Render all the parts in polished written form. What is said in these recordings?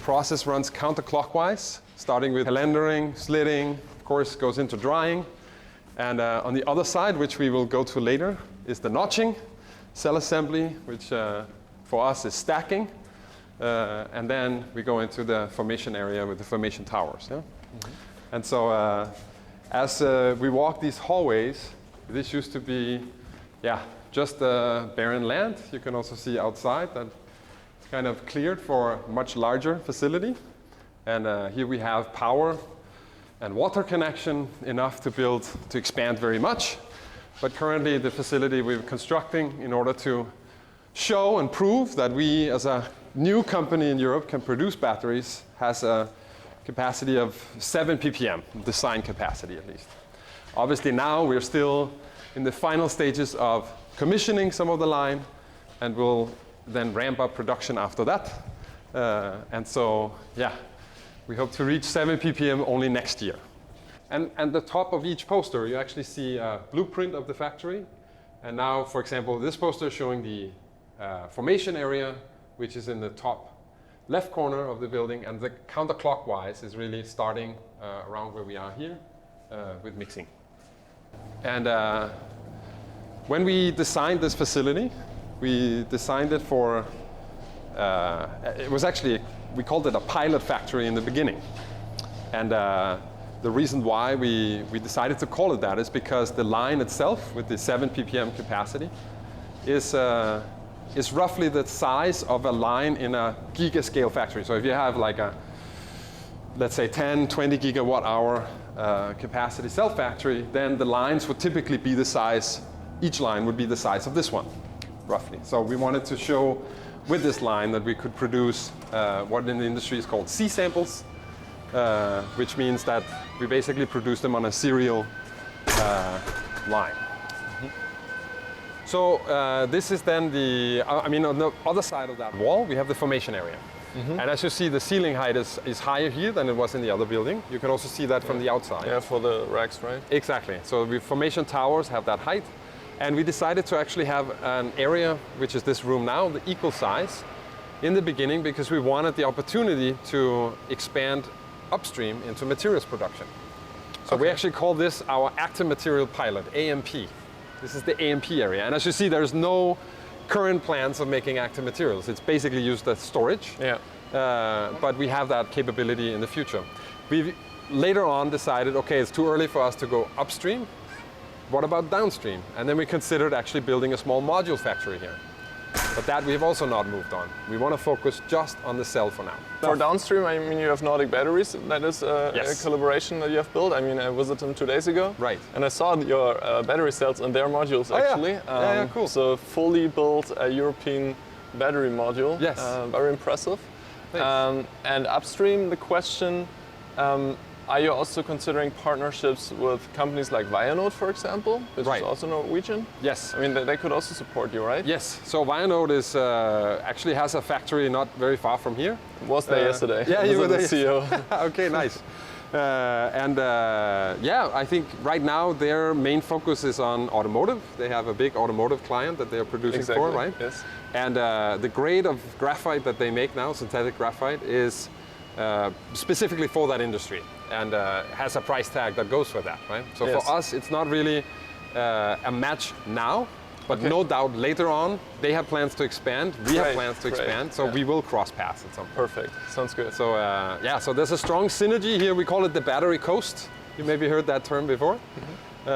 process runs counterclockwise, starting with calendering, slitting, of course goes into drying. And on the other side, which we will go to later, is the notching, cell assembly, which for us is stacking. And then we go into the formation area with the formation towers. Yeah? Mm-hmm. And so as we walk these hallways, this used to be just barren land. You can also see outside that it's kind of cleared for a much larger facility. And here we have power and water connection enough to expand very much. But currently the facility we're constructing in order to show and prove that we as a new company in Europe can produce batteries has a capacity of 7 ppm, design capacity at least. Obviously now we're still in the final stages of commissioning some of the line, and we'll then ramp up production after that. And so, we hope to reach 7 ppm only next year. And at the top of each poster, you actually see a blueprint of the factory. And now, for example, this poster is showing the formation area, which is in the top left corner of the building, and the counterclockwise is really starting around where we are here with mixing. And when we designed this facility, we designed it for, it was actually, we called it a pilot factory in the beginning. And the reason why we decided to call it that is because the line itself with the 7 ppm capacity is roughly the size of a line in a gigascale factory. So if you have like a, let's say 10, 20 gigawatt hour capacity cell factory, then the lines would typically be the size, each line would be the size of this one, roughly. So we wanted to show with this line that we could produce what in the industry is called C samples, which means that we basically produce them on a serial line. So this is then the, on the other side of that wall, we have the formation area. Mm-hmm. And as you see, the ceiling height is higher here than it was in the other building. You can also see that from the outside. Yeah, for the racks, right? Exactly. So the formation towers have that height. And we decided to actually have an area, which is this room now, the equal size, in the beginning, because we wanted the opportunity to expand upstream into materials production. So we actually call this our active material pilot, AMP. This is the AMP area. And as you see, there's no current plans of making active materials. It's basically used as storage. Yeah. But we have that capability in the future. We've later on decided, okay, it's too early for us to go upstream. What about downstream? And then we considered actually building a small module factory here. But that we've also not moved on. We want to focus just on the cell for now. For downstream, I mean, you have Nordic Batteries. That is a collaboration that you have built. I mean, I visited them 2 days ago. Right. And I saw your battery cells and their modules actually. Yeah, cool. So fully built European battery module. Yes. Very impressive. And upstream, the question, are you also considering partnerships with companies like Vianode, for example, which is also Norwegian? Yes. I mean, they could also support you, right? Yes. So Vianode is actually has a factory not very far from here. Was there yesterday? Yeah, you were the CEO. Okay, nice. I think right now their main focus is on automotive. They have a big automotive client that they are producing for, right? Yes. And the grade of graphite that they make now, synthetic graphite, is specifically for that industry, and has a price tag that goes with that, right? So for us, it's not really a match now, but no doubt later on, they have plans to expand, we have plans to expand, so we will cross paths at some point. Perfect, sounds good. So so there's a strong synergy here. We call it the battery coast. You maybe heard that term before. Mm-hmm.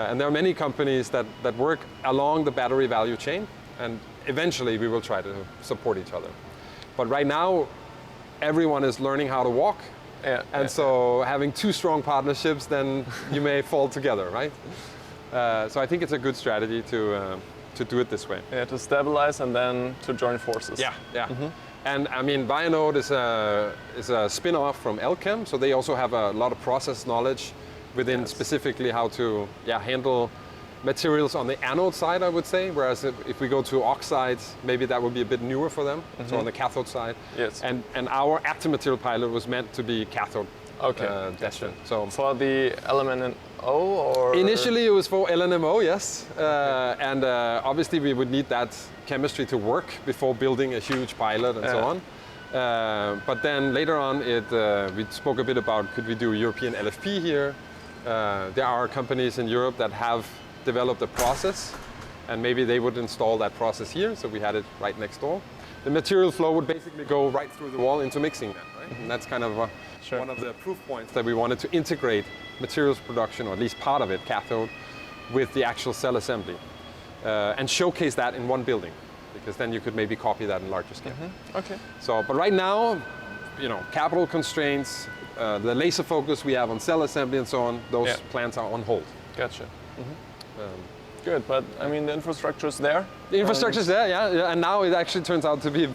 And there are many companies that work along the battery value chain, and eventually we will try to support each other. But right now, everyone is learning how to walk. So having 2 strong partnerships, then you may fall together, right? So I think it's a good strategy to do it this way. Yeah, to stabilize and then to join forces. Yeah. Mm-hmm. And I mean, Vianode is a spin-off from Elchem, so they also have a lot of process knowledge within specifically how to handle materials on the anode side, I would say, whereas if we go to oxides, maybe that would be a bit newer for them, so on the cathode side. Yes. And our active material pilot was meant to be cathode destined. So for the LMNO or? Initially it was for LNMO, yes. And obviously we would need that chemistry to work before building a huge pilot and so on. But then later on, we spoke a bit about could we do European LFP here. There are companies in Europe that have developed a process, and maybe they would install that process here, so we had it right next door. The material flow would basically go right through the wall into mixing then, right? And that's kind of one of the proof points that we wanted to integrate materials production, or at least part of it, cathode, with the actual cell assembly, and showcase that in one building, because then you could maybe copy that in larger scale. Okay. So, but right now, capital constraints, the laser focus we have on cell assembly and so on, those plans are on hold. Gotcha. Good, but I mean, the infrastructure is there. The infrastructure is there, yeah, and now it actually turns out to be a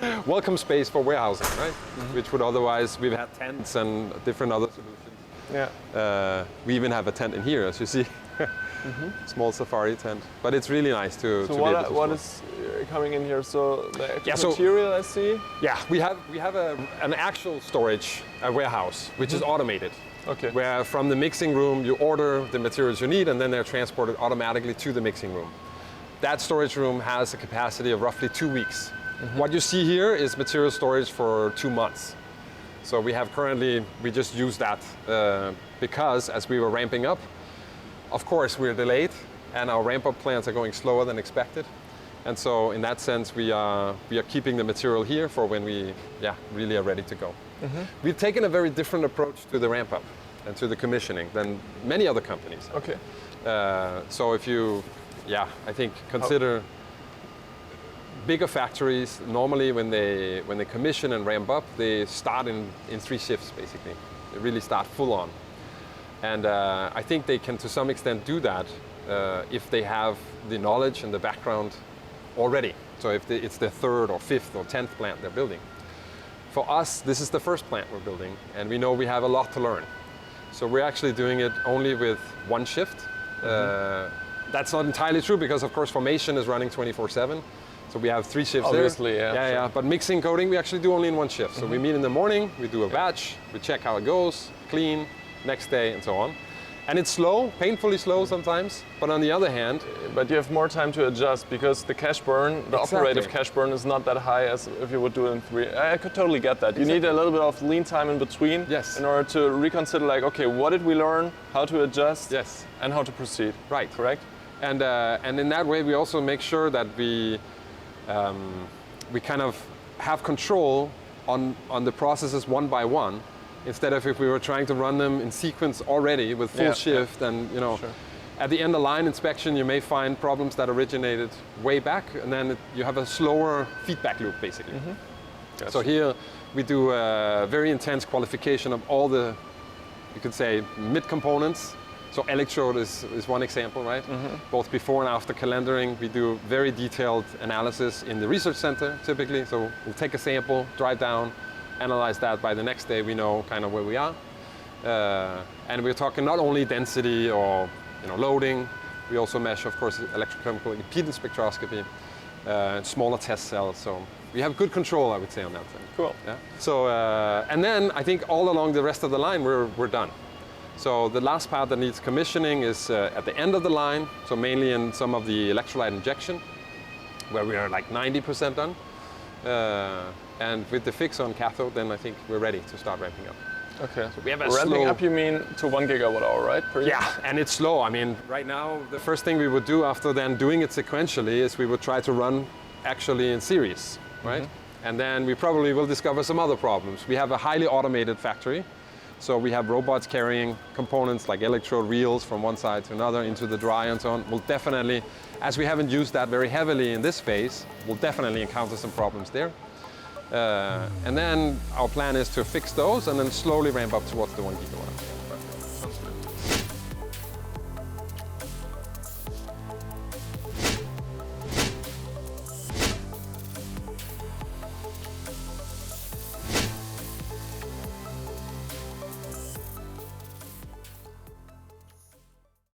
very welcome space for warehousing, right? Which would otherwise, we've had tents and different other solutions. Yeah. We even have a tent in here, as you see. Small safari tent, but it's really nice to be able to what is coming in here? So the material, I see. Yeah, we have an actual storage, a warehouse, which is automated. Okay. Where from the mixing room you order the materials you need, and then they're transported automatically to the mixing room. That storage room has a capacity of roughly 2 weeks. What you see here is material storage for 2 months. So we just use that because as we were ramping up, of course we're delayed, and our ramp-up plans are going slower than expected. And so in that sense, we are keeping the material here for when we really are ready to go. We've taken a very different approach to the ramp-up and to the commissioning than many other companies. Okay. So if you, I think consider bigger factories, normally when they commission and ramp up, they start in 3 shifts basically. They really start full on. And I think they can to some extent do that if they have the knowledge and the background already. So if it's their 3rd or 5th or 10th plant they're building. For us, this is the first plant we're building, and we know we have a lot to learn. So we're actually doing it only with 1 shift. That's not entirely true because, of course, formation is running 24/7. So we have 3 shifts Obviously, there. yeah. Yeah. But mixing coating, we actually do only in 1 shift. So we meet in the morning, we do a batch, we check how it goes, clean, next day, and so on. And it's slow, painfully slow sometimes, but on the other hand... But you have more time to adjust because the cash burn, the operative cash burn is not that high as if you would do it in 3. I could totally get that. You need a little bit of lean time in between in order to reconsider like, okay, what did we learn, how to adjust, and how to proceed. Right. Correct? And in that way, we also make sure that we kind of have control on the processes one by one, instead of if we were trying to run them in sequence already with full shift and at the end of line inspection you may find problems that originated way back, and then you have a slower feedback loop basically. Gotcha. So here we do a very intense qualification of all the, you could say, mid components. So electrode is one example, right? Both before and after calendaring, we do very detailed analysis in the research center typically. So we'll take a sample, drive down, analyze that. By the next day we know kind of where we are. And we're talking not only density or loading, we also measure, of course, electrochemical impedance spectroscopy, smaller test cells. So we have good control, I would say, on that thing. Cool. Yeah. So, and then I think all along the rest of the line, we're done. So the last part that needs commissioning is at the end of the line, so mainly in some of the electrolyte injection, where we are like 90% done. And with the fix on cathode, then I think we're ready to start ramping up. Okay. So we have ramping up, you mean to 1 gigawatt-hour, right? Per year? And it's slow. I mean, right now, the first thing we would do after then doing it sequentially is we would try to run actually in series, right? And then we probably will discover some other problems. We have a highly automated factory. So we have robots carrying components like electrode reels from one side to another into the dry and so on. We'll definitely, as we haven't used that very heavily in this phase, we'll definitely encounter some problems there. And then our plan is to fix those and then slowly ramp up towards the 1 gigawatt.